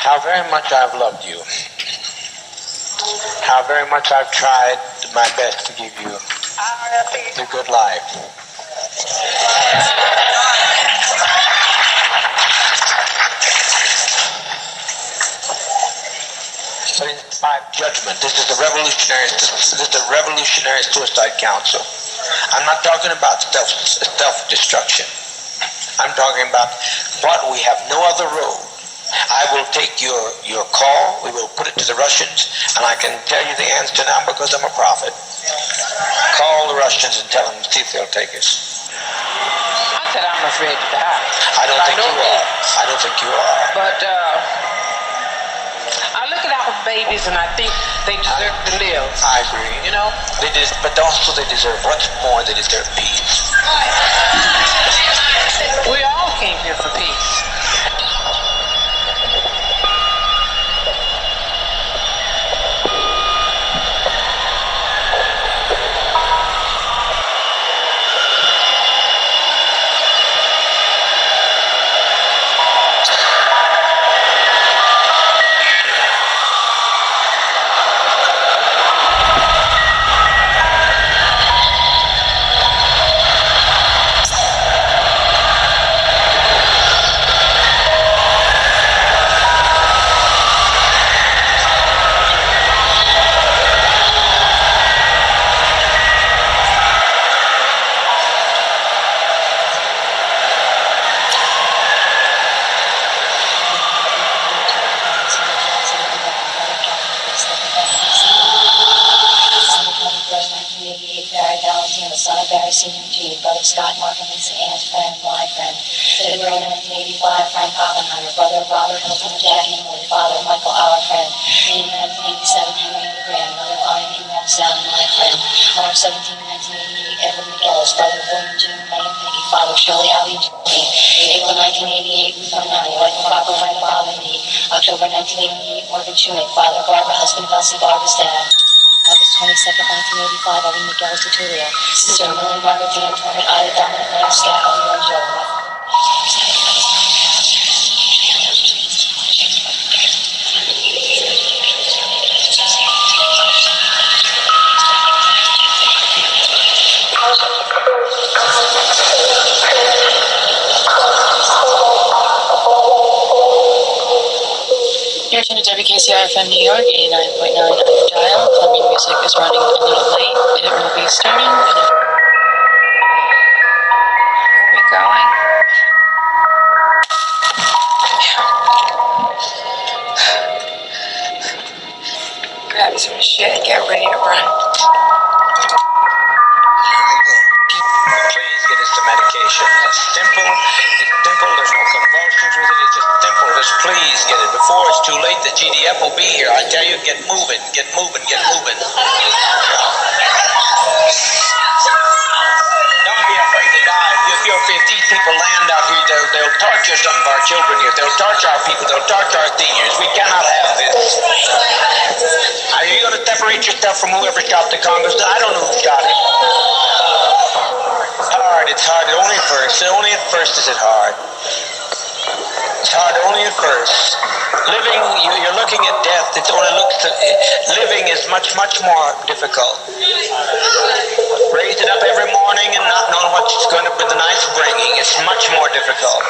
how very much I've loved you, how very much I've tried my best to give you the good life. But in my judgment, this is a revolutionary suicide council. I'm not talking about self-destruction. I'm talking about what we have no other road. I will take your call. We will put it to the Russians, and I can tell you the answer now because I'm a prophet. Call the Russians and tell them, see if they'll take us. I said I'm afraid to die. I don't think you are. I don't think you are. But I look at our babies and I think they deserve to live. I agree. You know? But also they deserve, what's more, they deserve peace. We all came here for peace. Scott, Mark, and Lisa, Aunt, friend, my friend. February 1985, Frank Oppenheimer, brother of Robert Hilton, Jackie Moore, father of Michael, our friend. In 1987, Henry Graham, mother Arne in Jonestown, my friend. March 17, 1988, Edward McGillis, brother of William Jr., May and Peggy, father of Shirley, Ali, and Jackie. April 1988, Ruth Arnani, wife of Papa, wife of Bob and me. October 1988, Morgan Chunick, father of Barbara, husband of Elsie, Barbara's dad. August 22nd, 1985, Irene Miguel Tuturio. Sister Emily Margaret Dean, Antoinette, Ida, Dominic, Mary, Scott, Ellie, and Joe. You're tuned to WKCR-FM New York, 89.9 on your dial. Plumbing music is running a little late. It will be starting in a... Where are we going? Grab some shit, get ready to run. Please get us the medication. It's simple. There's no convulsions with it. It's just simple. Just please get it. Before it's too late, the GDF will be here. I tell you, get moving, get moving, get moving. Don't be afraid to die. If these people land out here, they'll torture some of our children here. They'll torture our people. They'll torture our seniors. We cannot have this. Are you going to separate yourself from whoever shot the congressman? I don't know who shot him. It's hard. Only at first is it hard. It's hard only at first. Living, you're looking at death. It only living is much, much more difficult. Raising up every morning and not knowing what's going to be the night's bringing. It's much more difficult.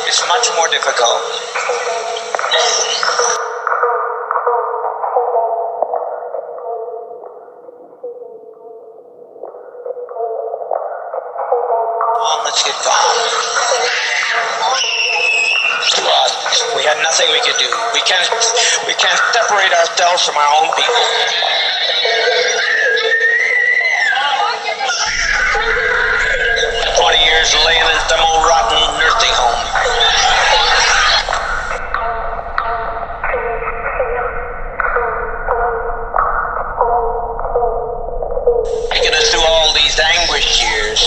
It's much more difficult. Let's get calm. We had nothing we could do. We can't separate ourselves from our own people. 20 years laying in some old rotten nursing home. Taking us through all these anguish years.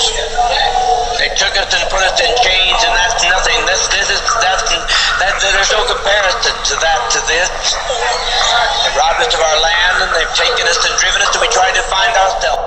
They took us and put us in chains, and that's nothing. There's no comparison to this. They robbed us of our land, and they've taken us and driven us, and we tried to find ourselves.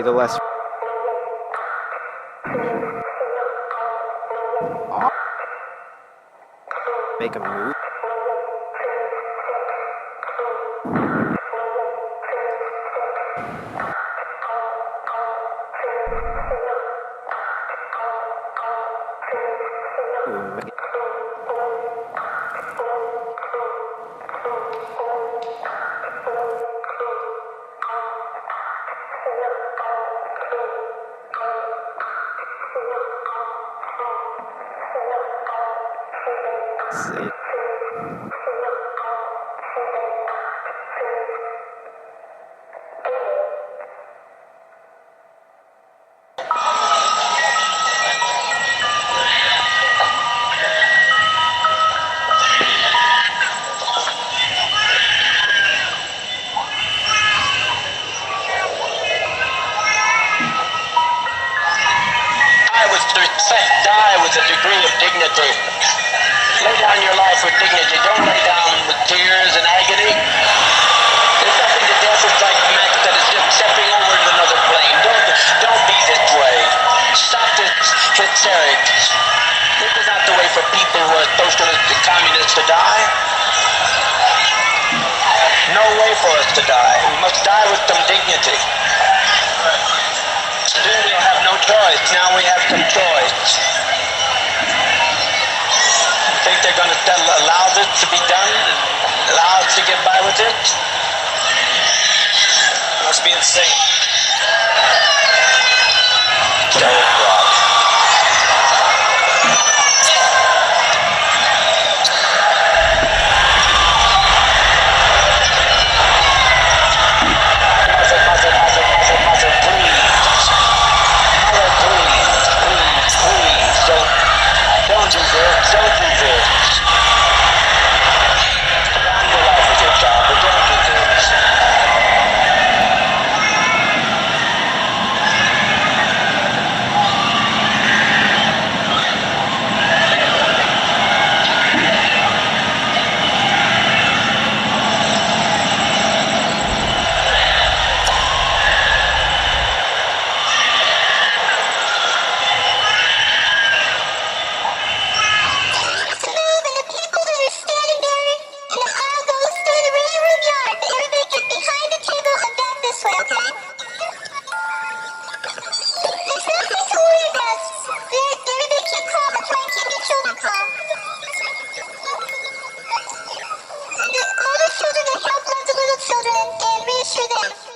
The less make a move. See. Die with a degree of dignity. Lay down your life with dignity. Don't lay down with tears and agony. There's nothing to death. It's like Mac that is just stepping over in another plane. Don't be this way. Stop this hysterics. This is not the way for people who are socialist and communists to die. No way for us to die. We must die with some dignity. Soon we'll have no choice. Now we have some choice. You think they're going to allow this to be done? Allow us to get by with it? It must be insane. So broad. Don't do this. Don't do this. Get on your life with your job, but don't do this. Children and help lots of little children and reassure them.